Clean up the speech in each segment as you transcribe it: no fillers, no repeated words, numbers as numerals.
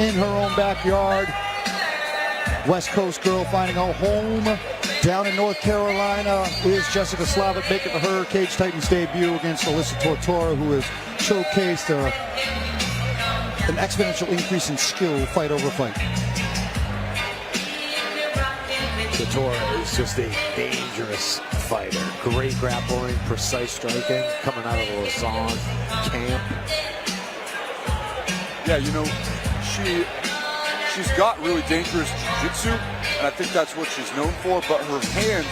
in her own backyard. West Coast girl finding a home down in North Carolina is Jessica Slavit making her Cage Titans debut against Alyssa Tortora, who has showcased an exponential increase in skill fight over fight. Tortora is just a dangerous fighter. Great grappling, precise striking, coming out of the Lausanne camp. Yeah, you know, she's got really dangerous jiu-jitsu, and I think that's what she's known for, but her hands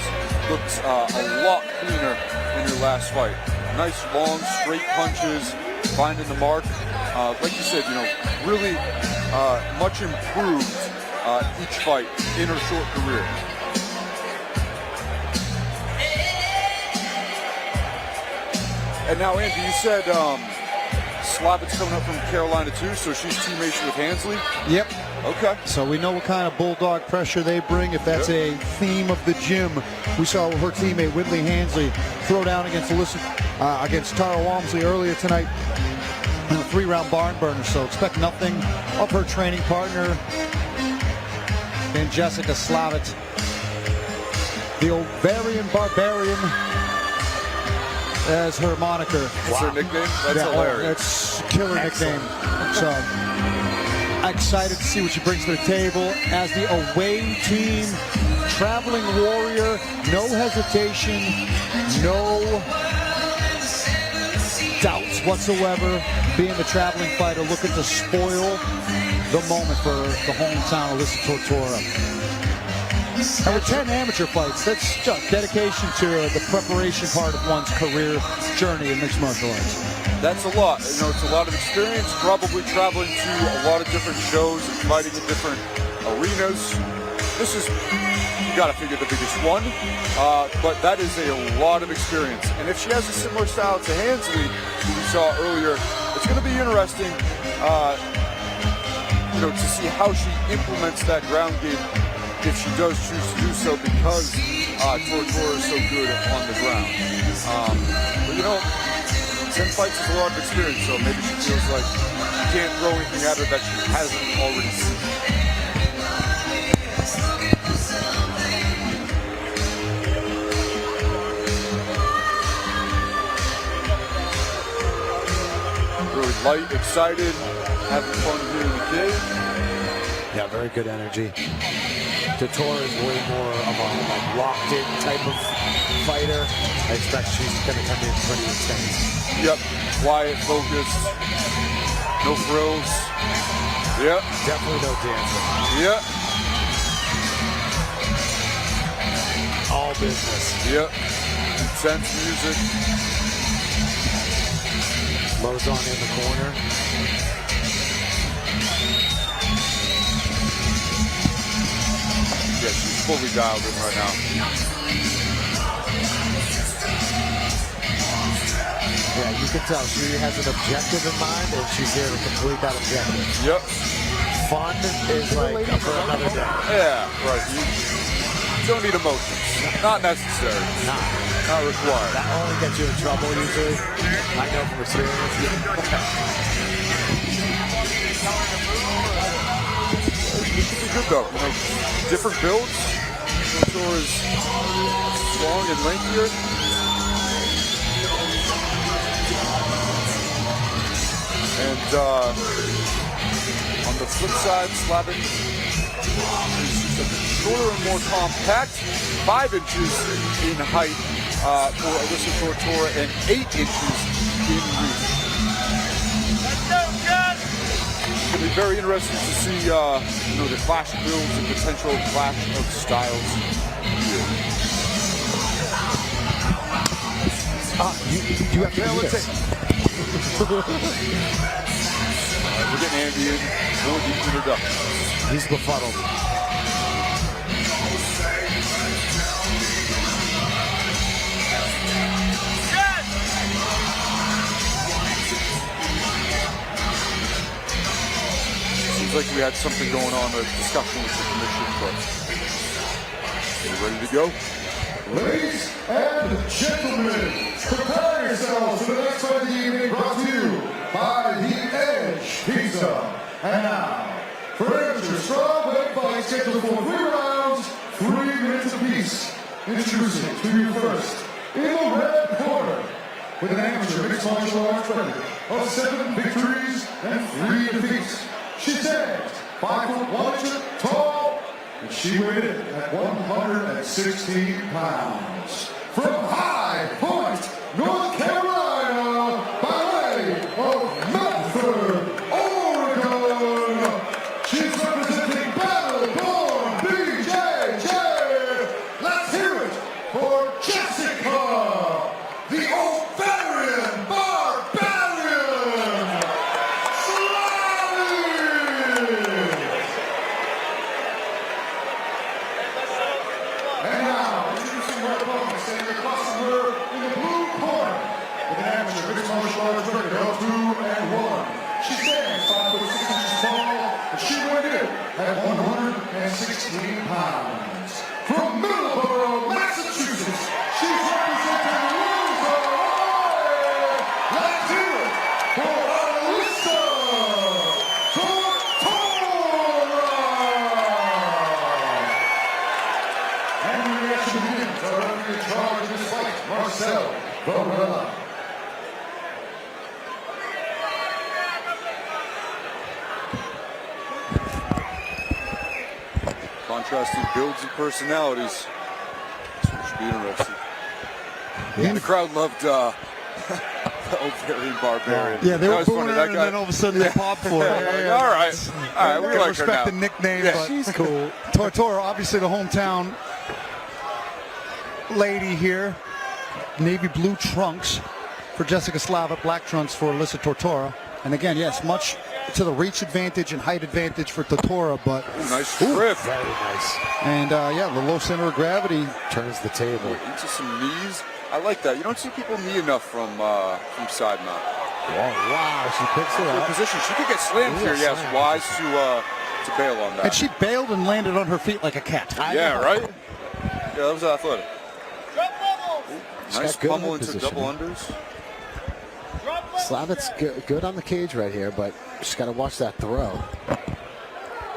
looked a lot cleaner in her last fight. Nice, long, straight punches, finding the mark. Like you said, you know, really much improved each fight in her short career. And now, Andy, you said Slavit's coming up from Carolina too, so she's teammates with Hansley? Yep. Okay. So we know what kind of bulldog pressure they bring. If that's a theme of the gym, we saw her teammate Whitley Hansley throw down against against Tara Walmsley earlier tonight in a 3-round barn burner. So expect nothing of her training partner in Jessica Slavit, the Ovarian Barbarian, as her moniker. That's her nickname? That's hilarious. That's a killer nickname. So excited to see what she brings to the table as the away team. Traveling warrior, no hesitation, no doubts whatsoever. Being the traveling fighter, looking to spoil the moment for the hometown Alyssa Tortora. And with 10 amateur fights, that's just dedication to the preparation part of one's career journey in mixed martial arts. That's a lot. You know, it's a lot of experience, probably traveling to a lot of different shows and fighting in different arenas. This is, you gotta figure, the biggest one, but that is a lot of experience. And if she has a similar style to Hansley, who we saw earlier, it's gonna be interesting, you know, to see how she implements that ground game if she does choose to do so, because Tortora is so good on the ground. But you know, 10 fights is a lot of experience, so maybe she feels like you can't throw anything at her that she hasn't already seen. Really light, excited, having fun here in the cage. Yeah, very good energy. Tortora is way more of a locked-in type of fighter. I expect she's going to come in pretty intense. Yep, quiet, focused, no frills. Yep. Definitely no dancing. Yep. All business. Yep. Intense music. Lausanne in the corner. Yeah, she's fully dialed in right now. Yeah, you can tell she has an objective in mind, and she's here to complete that objective. Yep. Fun is like for another day. Yeah, right. You don't need emotions. Not necessary. Not required. That only gets you in trouble usually. I know from experience. This should be good though. You know, different builds. Tortora is strong and lankier. And on the flip side, Slavit is shorter and more compact. 5 inches in height for Alyssa Tortora and 8 inches in reach. It's going to be very interesting to see, you know, the clash of builds and potential clash of styles here. You have to do this. We're getting Andy in. Really deep introduction. He's befuddled. Seems like we had something going on, a discussion with the commission, but you ready to go? Ladies and gentlemen, prepare yourselves for the next fight of the evening, brought to you by the Edge Pizza. And now, For amateur strawweight fights scheduled for 3 rounds, 3 minutes apiece. Introducing to you first, in the red corner, with an amateur mixed martial arts record of 7 victories and 3 defeats. She stands 5 foot 1 inch tall, and she weighed in at 116 pounds. From High Point, North Carolina, by way of Medford, Oregon, she's representing Battle-Born BJJ. Let's hear it for Jessica, the Ovarian Barbarian Slavit. And now, introducing her opponent, standing across from her in the blue corner, with an amateur mixed martial arts record of 2-1. She stands 5 foot 6 inches tall, and she weighed in at 116 pounds. From Middleborough, Massachusetts, she's representing Loser. Let's hear it for Alyssa Tortora. And the reaction begins. Our referee in charge of this fight, Marcel Varela. Contrasting builds and personalities. This one should be interesting. And the crowd loved the Ovarian Barbarian. Yeah, they That were was booing funny. her, That and guy- then all of a sudden they popped for it. All right, we I like her respect now. the nickname, Yeah, but she's cool. Tortora, obviously the hometown lady here. Navy blue trunks for Jessica Slavit, black trunks for Alyssa Tortora. And again, yes, much to the reach advantage and height advantage for Tortora, but Nice strip. Very nice. and yeah, the low center of gravity. Turns the table. Into some knees. I like that. You don't see people knee enough from side mount. Oh, wow. She picks it Her up. position. She could get slammed Ooh, here. Yes, slam. wise to bail on that. And she bailed and landed on her feet like a cat. Yeah, right? Yeah, that was athletic. Nice got good pummel in into position. double unders. Slavit's good on the cage right here, but just got to watch that throw.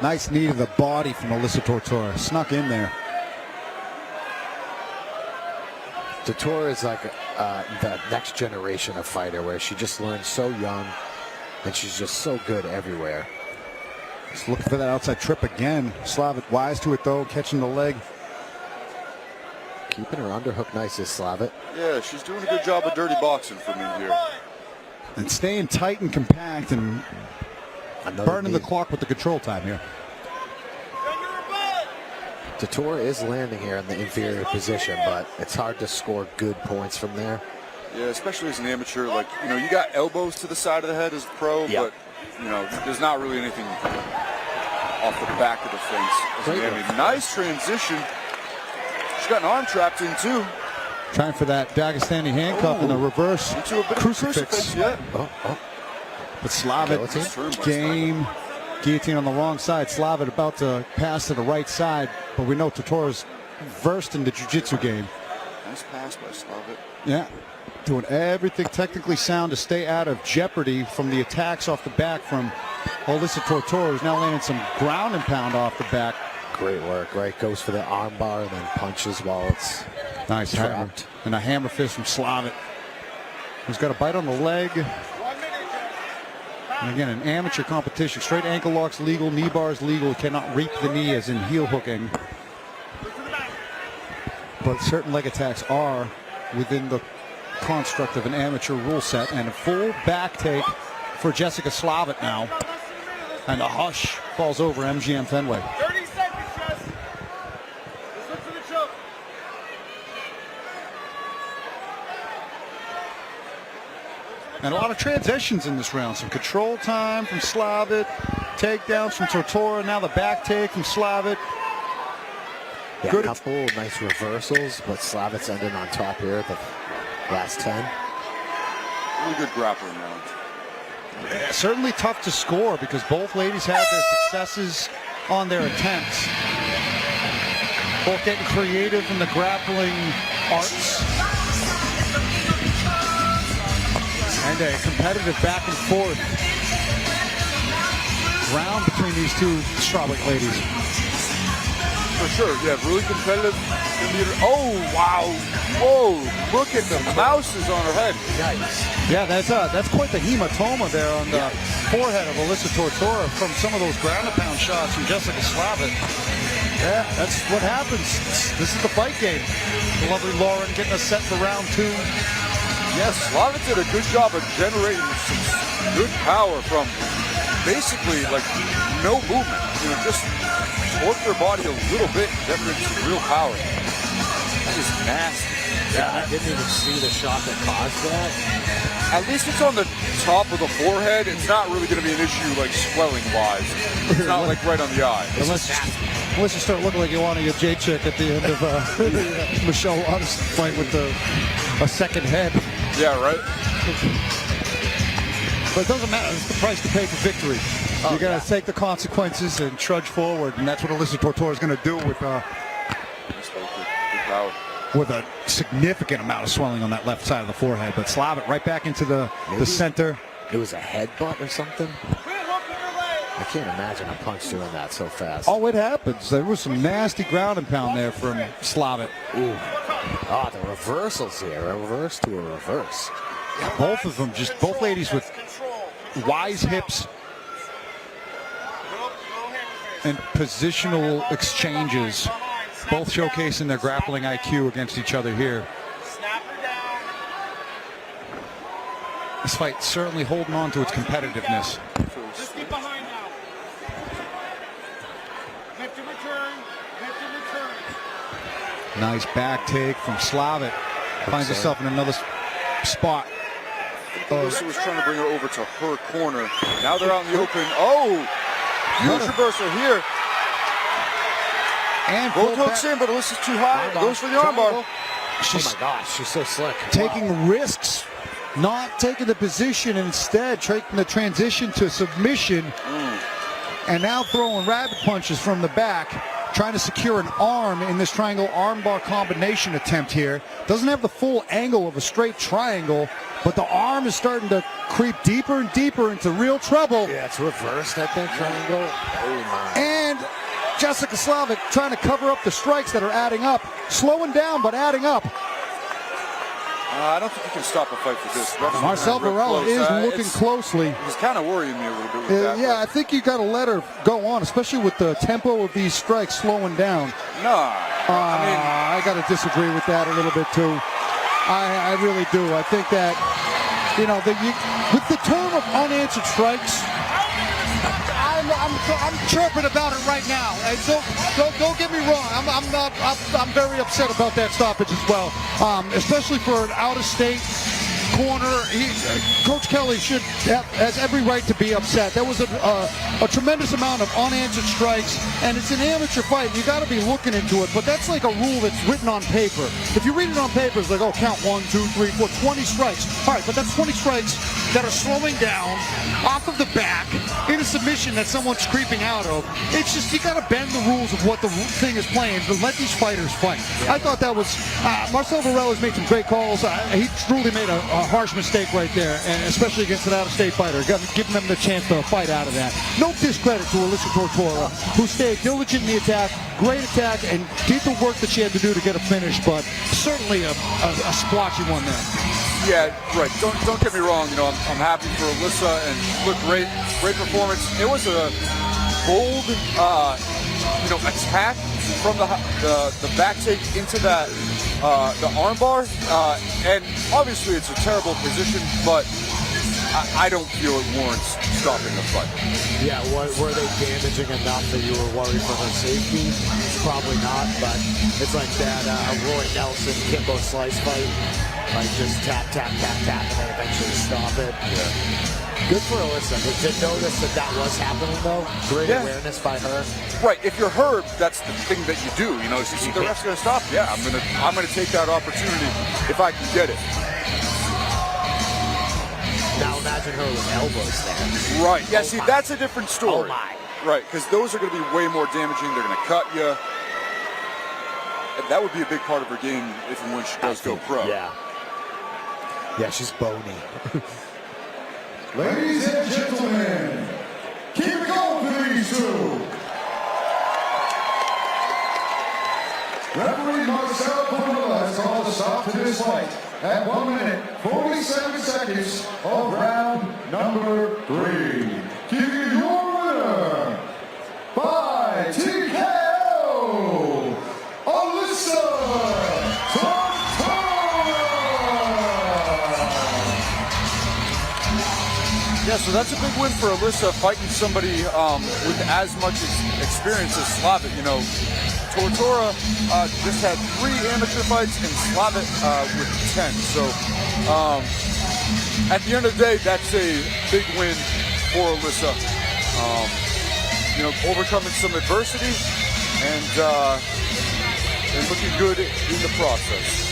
Nice knee to the body from Alyssa Tortora. Snuck in there. Tortora is like the next generation of fighter where she just learned so young and she's just so good everywhere. Just looking for that outside trip again. Slavit wise to it though, catching the leg. Keeping her underhook nice is Slavit. Yeah, she's doing a good job of dirty boxing for me here. And staying tight and compact and Another burning the knee. clock with the control time here. Tortora is landing here in the inferior position, but it's hard to score good points from there. Yeah, especially as an amateur. Like, you got elbows to the side of the head as a pro, Yep. but, there's not really anything off the back of the fence. Great I mean, work. nice transition. She's got an arm trapped in, too. Trying for that Dagestani handcuff and a reverse Into a bit crucifix. of crucifix, yeah. Oh. But Slavit, Guillotine. game. Guillotine on the wrong side. Slavit about to pass to the right side, but we know Tortora's versed in the jiu-jitsu game. Nice pass by Slavit. Yeah, doing everything technically sound to stay out of jeopardy from the attacks off the back from Alyssa Tortora, who's now landing some ground and pound off the back. Great work, right? Goes for the arm bar and then punches while it's Nice hammer. trapped. And a hammer fist from Slavit, who's got a bite on the leg. And again, an amateur competition. Straight ankle locks legal, knee bars legal. Cannot reap the knee as in heel hooking. But certain leg attacks are within the construct of an amateur rule set. And a full back take for Jessica Slavit now. And a hush falls over MGM Fenway. 30 seconds, Jess. Let's look for the choke. And a lot of transitions in this round. Some control time from Slavit, takedowns from Tortora, now the back take from Slavit. Yeah, Good. a couple nice reversals, but Slavit's ending on top here at the last 10. Really good grappling round. Certainly tough to score because both ladies had their successes on their attempts. Both getting creative in the grappling arts. And a competitive back and forth. ground between these two strawweight ladies. For sure, yeah, really competitive. Oh, wow. Whoa, look at the mouses on her head. Nice. Yeah, that's quite the hematoma there on the forehead of Alyssa Tortora from some of those ground and pound shots from Jessica Slavit. Yeah, that's what happens. This is the fight game. The lovely Lauren getting us set for round 2. Yes, Slavit did a good job of generating some good power from basically like no movement. You know, just work their body a little bit, get rid of some real power. That is nasty. Yeah, I didn't even see the shot that caused that. At least it's on the top of the forehead. It's not really going to be an issue like swelling wise. It's not like right on the eye. Unless you start looking like you want to get J-Chick at the end of Michelle Waters' fight with a second head. Yeah, right? But it doesn't matter. It's the price to pay for victory. You got to take the consequences and trudge forward, and that's what Alyssa Tortora is going to do with a significant amount of swelling on that left side of the forehead. But Slavit right back into the center. It was a headbutt or something. I can't imagine a punch doing that so fast. Oh, it happens. There was some nasty ground and pound there from Slavit. Ooh. Oh, the reversals here. A reverse to a reverse. Yeah, both of them, just both ladies with wise hips and positional exchanges, both showcasing their grappling IQ against each other here. This fight certainly holding on to its competitiveness. Just get behind now. Lift and return. Lift and return. Nice back take from Slavit. Finds herself in another spot. Alyssa was trying to bring her over to her corner. Now they're out in the open. Oh! Huge reversal here. And Both hooks in, but Alyssa's too high. Goes for the armbar. Oh my gosh, she's so slick. Taking risks, not taking the position, instead taking the transition to submission, and now throwing rabbit punches from the back, trying to secure an arm in this triangle armbar combination attempt here. Doesn't have the full angle of a straight triangle, but the arm is starting to creep deeper and deeper into real trouble. Yeah, it's reversed at that triangle. Oh my. And Jessica Slavit trying to cover up the strikes that are adding up, slowing down but adding up. I don't think you can stop a fight for this. Marcel Varela is looking closely. He's kind of worrying me a little bit with that. Yeah, I think you got to let her go on, especially with the tempo of these strikes slowing down. No, I got to disagree with that a little bit too. I really do. I think that, you know, with the term of unanswered strikes, I'm chirping about it right now. And so don't get me wrong. I'm very upset about that stoppage as well, especially for an out-of-state corner. Coach Kelly has every right to be upset. There was a tremendous amount of unanswered strikes, and it's an amateur fight. You got to be looking into it, but that's like a rule that's written on paper. If you read it on paper, it's like, oh, count 1, 2, 3, 4, 20 strikes. All right, but that's 20 strikes that are slowing down off of the back in a submission that someone's creeping out of. It's just, you got to bend the rules of what the thing is playing, but let these fighters fight. I thought that was, Marcel Varela's made some great calls. He truly made a harsh mistake right there, and especially against an out-of-state fighter, giving them the chance to fight out of that. No discredit to Alyssa Tortora, who stayed diligent in the attack, great attack, and did the work that she had to do to get a finish, but certainly a splotchy one there. Yeah, right. Don't get me wrong. You know, I'm happy for Alyssa, and she looked great. Great performance. It was a bold, attack from the back take into that the armbar, and obviously it's a terrible position, but I don't feel it warrants stopping the fight. Yeah, were they damaging enough that you were worried for her safety? Probably not, but it's like that Roy Nelson Kimbo Slice fight. Like just tap, tap, tap, tap, and then eventually stop it. Yeah. Good for Alyssa. To notice that was happening, though. Great awareness by her. Right. If you're her, that's the thing that you do. You know, if you see the ref's going to stop, yeah, I'm gonna take that opportunity if I can get it. Now imagine her with elbows there. Right. Yeah. See, that's a different story. Oh my. Right, because those are going to be way more damaging. They're going to cut you. And that would be a big part of her game if and when she does go pro. Yeah. Yeah, she's bony. Ladies and gentlemen, keep it going. 22. Referee Marcel Tortora has called a stop to this fight at 1 minute, 47 seconds of round number 3. Giving you your winner by TKO, Alyssa Tortora! Yeah, so that's a big win for Alyssa, fighting somebody with as much experience as Slavit. You know, Tortora just had 3 amateur fights and Slavit with 10. So at the end of the day, that's a big win for Alyssa. You know, overcoming some adversity and looking good in the process.